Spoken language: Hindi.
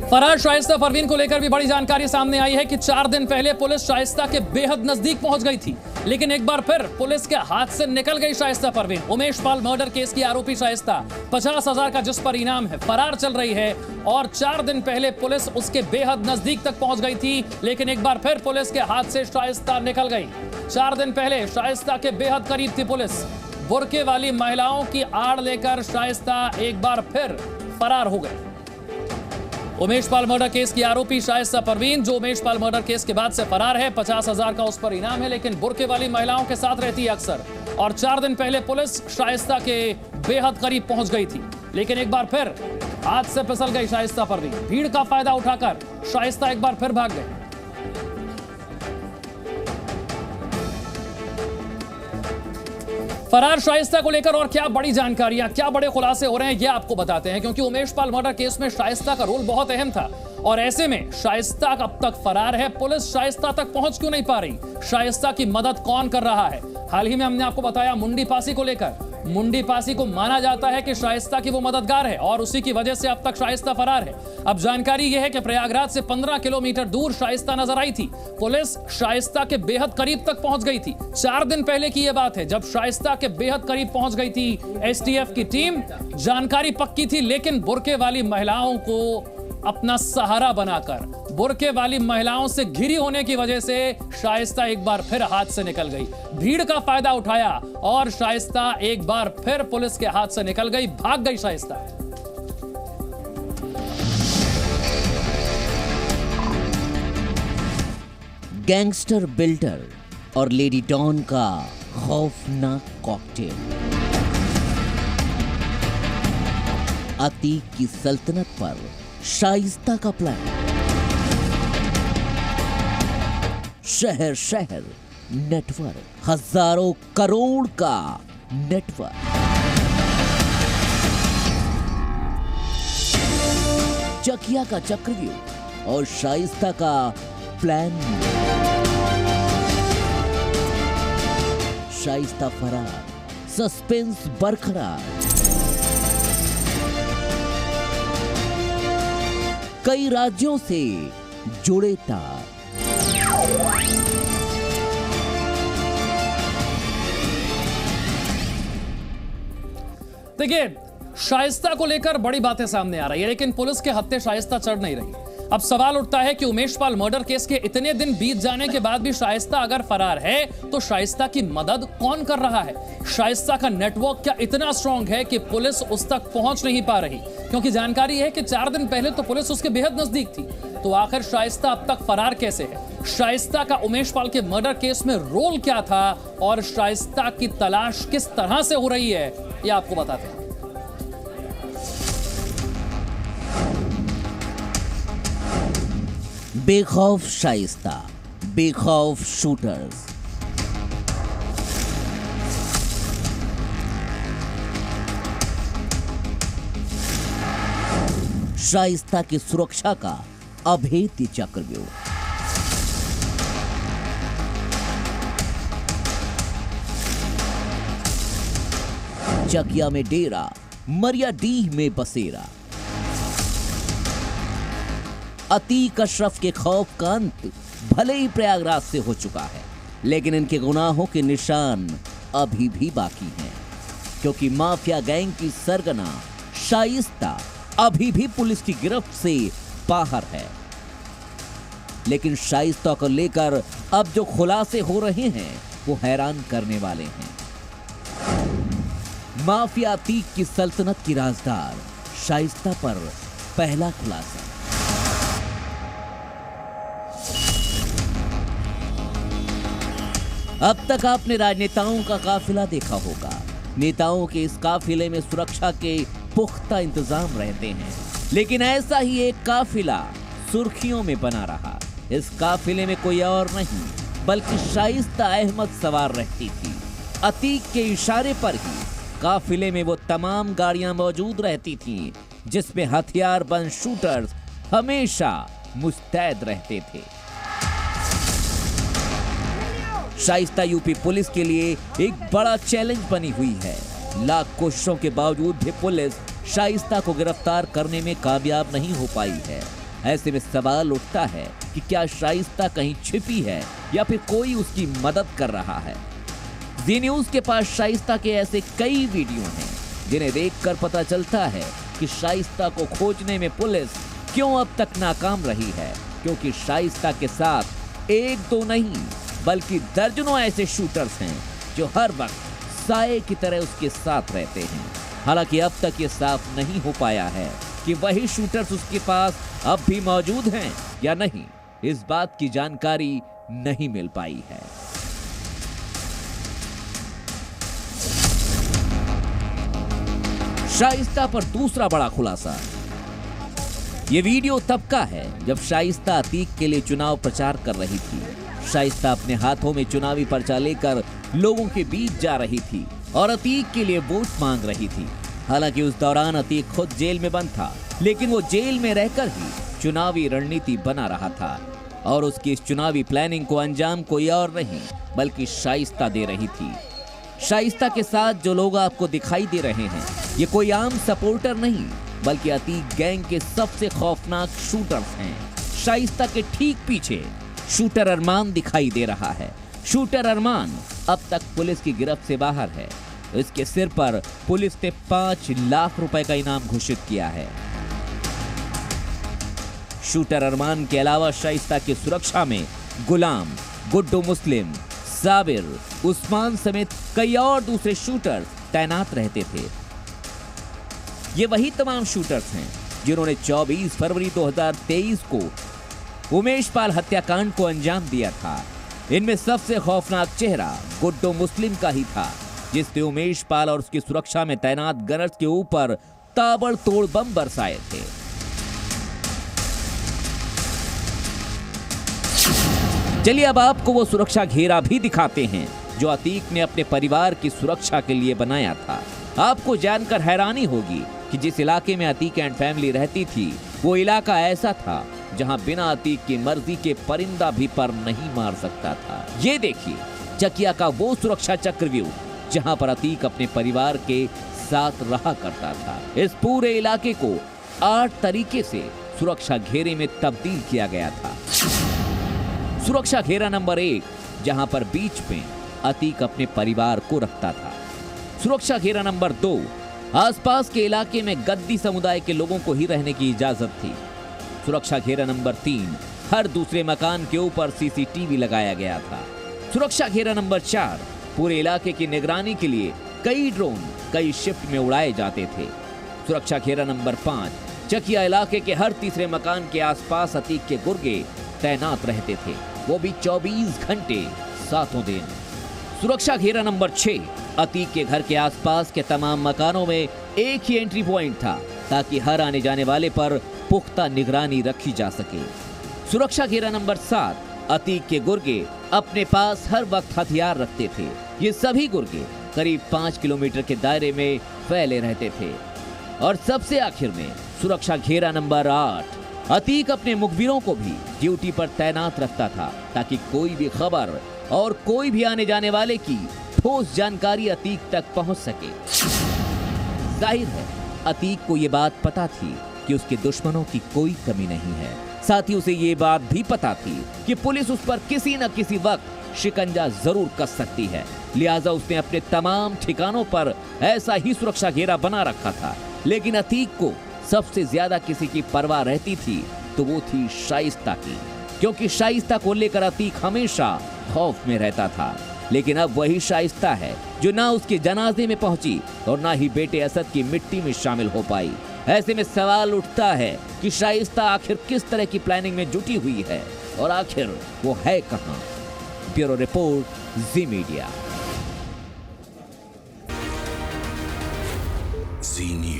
फरार शाइस्ता परवीन को लेकर भी बड़ी जानकारी सामने आई है कि 4 दिन पहले पुलिस शाइस्ता के बेहद नजदीक पहुंच गई थी, लेकिन एक बार फिर पुलिस के हाथ से निकल गई शाइस्ता परवीन। उमेश पाल मर्डर केस की आरोपी शाइस्ता 50,000 का जिस पर इनाम है फरार चल रही है और 4 दिन पहले पुलिस उसके बेहद नजदीक तक पहुंच गई थी, लेकिन एक बार फिर पुलिस के हाथ से शाइस्ता निकल गई। 4 दिन पहले शाइस्ता के बेहद करीब थी पुलिस। बुर्के वाली महिलाओं की आड़ लेकर शाइस्ता एक बार फिर फरार हो गए। उमेश पाल मर्डर केस की आरोपी शाइस्ता परवीन, जो उमेश पाल मर्डर केस के बाद से फरार है, 50,000 का उस पर इनाम है, लेकिन बुर्के वाली महिलाओं के साथ रहती है अक्सर। और 4 दिन पहले पुलिस शाइस्ता के बेहद करीब पहुंच गई थी, लेकिन एक बार फिर हाथ से फिसल गई शाइस्ता परवीन। भीड़ का फायदा उठाकर शाइस्ता एक बार फिर भाग गए। फरार शाइस्ता को लेकर और क्या बड़ी जानकारियां, क्या बड़े खुलासे हो रहे हैं, ये आपको बताते हैं, क्योंकि उमेश पाल मर्डर केस में शाइस्ता का रोल बहुत अहम था और ऐसे में शाइस्ता अब तक फरार है। पुलिस शाइस्ता तक पहुंच क्यों नहीं पा रही? शाइस्ता की मदद कौन कर रहा है? हाल ही में हमने आपको बताया मुंडी पासी को लेकर। मुंडी पासी को माना जाता है कि शाइस्ता की वो मददगार है और उसी की वजह से अब तक शाइस्ता फरार है। अब जानकारी यह है कि प्रयागराज से 15 किलोमीटर दूर शाइस्ता नजर आई थी। पुलिस शाइस्ता के बेहद करीब तक पहुंच गई थी। 4 दिन पहले की यह बात है जब शाइस्ता के बेहद करीब पहुंच गई थी एसटीएफ की टीम। जानकारी पक्की थी, लेकिन बुर्के वाली महिलाओं को अपना सहारा बनाकर, बुर्के वाली महिलाओं से घिरी होने की वजह से शाइस्ता एक बार फिर हाथ से निकल गई। भीड़ का फायदा उठाया और शाइस्ता एक बार फिर पुलिस के हाथ से निकल गई, भाग गई शाइस्ता। गैंगस्टर बिल्डर और लेडी डॉन का खौफनाक कॉकटेल। अतीक की सल्तनत पर शाइस्ता का प्लान। शहर शहर नेटवर्क, हजारों करोड़ का नेटवर्क। चकिया का चक्रव्यूह और शाइस्ता का प्लान। शाइस्ता फरार, सस्पेंस बरकरार। कई राज्यों से जुड़े तार। देखिए, शाइस्ता को लेकर बड़ी बातें सामने आ रही है, लेकिन पुलिस के हत्थे शाइस्ता चढ़ नहीं रही। अब सवाल उठता है कि उमेश पाल मर्डर केस के इतने दिन बीत जाने के बाद भी शाइस्ता अगर फरार है तो शाइस्ता की मदद कौन कर रहा है? शाइस्ता का नेटवर्क क्या इतना स्ट्रांग है कि पुलिस उस तक पहुंच नहीं पा रही? क्योंकि जानकारी है कि 4 दिन पहले तो पुलिस उसके बेहद नजदीक थी, तो आखिर शाइस्ता अब तक फरार कैसे है? शाइस्ता का उमेश पाल के मर्डर केस में रोल क्या था और शाइस्ता की तलाश किस तरह से हो रही है, ये आपको बताते हैं। बेखौफ शाइस्ता, बेखौफ शूटर्स। शाइस्ता की सुरक्षा का अभेद्य चक्रव्यूह। चकिया में डेरा, मरियाडीह में बसेरा। अतीक अशरफ के खौफ का अंत भले ही प्रयागराज से हो चुका है, लेकिन इनके गुनाहों के निशान अभी भी बाकी हैं, क्योंकि माफिया गैंग की सरगना शाइस्ता अभी भी पुलिस की गिरफ्त से बाहर है। लेकिन शाइस्ता को लेकर अब जो खुलासे हो रहे हैं वो हैरान करने वाले हैं। माफिया अतीक की सल्तनत की राजदार शाइस्ता पर पहला खुलासा। अब तक आपने राजनेताओं का काफिला देखा होगा। नेताओं के इस काफिले में सुरक्षा के पुख्ता इंतजाम रहते हैं, लेकिन ऐसा ही एक काफिला सुर्खियों में बना रहा। इस काफिले में कोई और नहीं बल्कि शाइस्ता अहमद सवार रहती थी। अतीक के इशारे पर ही काफिले में वो तमाम गाड़ियां मौजूद रहती थीं, जिसमें हथियारबंद शूटर्स हमेशा मुस्तैद रहते थे। शाइस्ता यूपी पुलिस के लिए एक बड़ा चैलेंज बनी हुई है। लाख कोशिशों के बावजूद भी पुलिस शाइस्ता को गिरफ्तार करने में कामयाब नहीं हो पाई है। ऐसे में सवाल उठता है कि क्या शाइस्ता कहीं छिपी है या फिर कोई उसकी मदद कर रहा है। जी न्यूज के पास शाइस्ता के ऐसे कई वीडियो हैं जिन्हें देखकर पता चलता है कि शाइस्ता को खोजने में पुलिस क्यों अब तक नाकाम रही है, क्योंकि शाइस्ता के साथ एक दो नहीं बल्कि दर्जनों ऐसे शूटर्स हैं जो हर वक्त साए की तरह उसके साथ रहते हैं। हालांकि अब तक ये साफ नहीं हो पाया है कि वही शूटर्स उसके पास अब भी मौजूद हैं या नहीं। इस बात की जानकारी नहीं मिल पाई है। शाइस्ता पर दूसरा बड़ा खुलासा। ये वीडियो तब का है जब शाइस्ता अतीक के लिए चुनाव प्रचार कर रही थी। शाइस्ता अपने हाथों में चुनावी पर्चा लेकर लोगों के बीच जा रही थी और अतीक के लिए वोट मांग रही थी। हालांकि उस दौरान अतीक खुद जेल में बंद था, लेकिन वो जेल में रहकर ही चुनावी रणनीति बना रहा था और उसकी इस चुनावी प्लानिंग को अंजाम कोई और नहीं बल्कि शाइस्ता दे रही थी। शाइस्ता के साथ जो लोग आपको दिखाई दे रहे हैं ये कोई आम सपोर्टर नहीं बल्कि अतीक गैंग के सबसे खौफनाक शूटर्स हैं। शाइस्ता के ठीक पीछे शूटर अरमान दिखाई दे रहा है। शूटर अरमान अब तक पुलिस की गिरफ्त से बाहर है। इसके सिर पर पुलिस ने 5 लाख रुपए का इनाम घोषित किया है। शूटर अरमान के अलावा शाइस्ता की सुरक्षा में गुलाम, गुड्डू मुस्लिम, साबिर, उस्मान समेत कई और दूसरे शूटर्स तैनात रहते थे। ये वही तमाम शूटर्स हैं जिन्होंने 24 फरवरी 2023 को उमेश पाल हत्याकांड को अंजाम दिया था। इनमें सबसे खौफनाक चेहरा गुड्डू मुस्लिम का ही था, जिसने उमेश पाल और उसकी सुरक्षा में तैनात गनर्स के ऊपर ताबड़तोड़ बम बरसाए थे। चलिए अब आपको वो सुरक्षा घेरा भी दिखाते हैं जो अतीक ने अपने परिवार की सुरक्षा के लिए बनाया था। आपको जानकर हैरानी होगी कि जिस इलाके में अतीक एंड फैमिली रहती थी वो इलाका ऐसा था जहां बिना अतीक की मर्जी के परिंदा भी पर नहीं मार सकता था। ये देखिए चकिया का वो सुरक्षा चक्रव्यूह जहां पर अतीक अपने परिवार के साथ रहा करता था। इस पूरे इलाके को 8 तरीके से सुरक्षा घेरे में तब्दील किया गया था। सुरक्षा घेरा नंबर 1 जहां पर बीच में अतीक अपने परिवार को रखता था। सुरक्षा घेरा नंबर 2 आसपास के इलाके में गद्दी समुदाय के लोगों को ही रहने की इजाजत थी। सुरक्षा घेरा नंबर 3 हर दूसरे मकान के ऊपर सीसीटीवी लगाया गया था। सुरक्षा घेरा नंबर 4 पूरे इलाके की निगरानी के लिए कई ड्रोन कई शिफ्ट में उड़ाए जाते थे। सुरक्षा घेरा नंबर 5 चकिया इलाके के हर तीसरे मकान के आसपास अतीक के गुर्गे तैनात रहते थे, वो भी 24 घंटे 7 दिन। सुरक्षा घेरा नंबर 6 अतीक के घर के आसपास के तमाम मकानों में एक ही एंट्री पॉइंट था ताकि हर आने जाने वाले पर पुख्ता निगरानी रखी जा सके। सुरक्षा घेरा नंबर 7 अतीक के गुर्गे अपने पास हर वक्त हथियार रखते थे। ये सभी गुर्गे करीब 5 किलोमीटर के दायरे में फैले रहते थे। और सबसे आखिर में सुरक्षा घेरा नंबर 8 अतीक अपने मुखबिरों को भी ड्यूटी पर तैनात रखता था ताकि कोई भी खबर और कोई भी आने जाने वाले की ठोस जानकारी अतीक तक पहुंच सके। जाहिर है अतीक को यह बात पता थी कि उसके दुश्मनों की कोई कमी नहीं है। साथ ही उसे ये बात भी पता थी कि पुलिस उस पर किसी न किसी वक्त शिकंजा जरूर कस सकती है। लिहाजा उसने अपने तमाम ठिकानों पर ऐसा ही सुरक्षा घेरा बना रखा था। लेकिन अतीक को सबसे ज्यादा किसी की परवाह रहती थी तो वो थी शाइस्ता की, क्योंकि शाइस्ता को लेकर अतीक हमेशा खौफ में रहता था। लेकिन अब वही शाइस्ता है जो ना उसके जनाजे में पहुंची और ना ही बेटे असद की मिट्टी में शामिल हो पाई। ऐसे में सवाल उठता है कि शाइस्ता आखिर किस तरह की प्लानिंग में जुटी हुई है और आखिर वो है कहां। ब्यूरो रिपोर्ट, जी मीडिया। जी न्यूज़।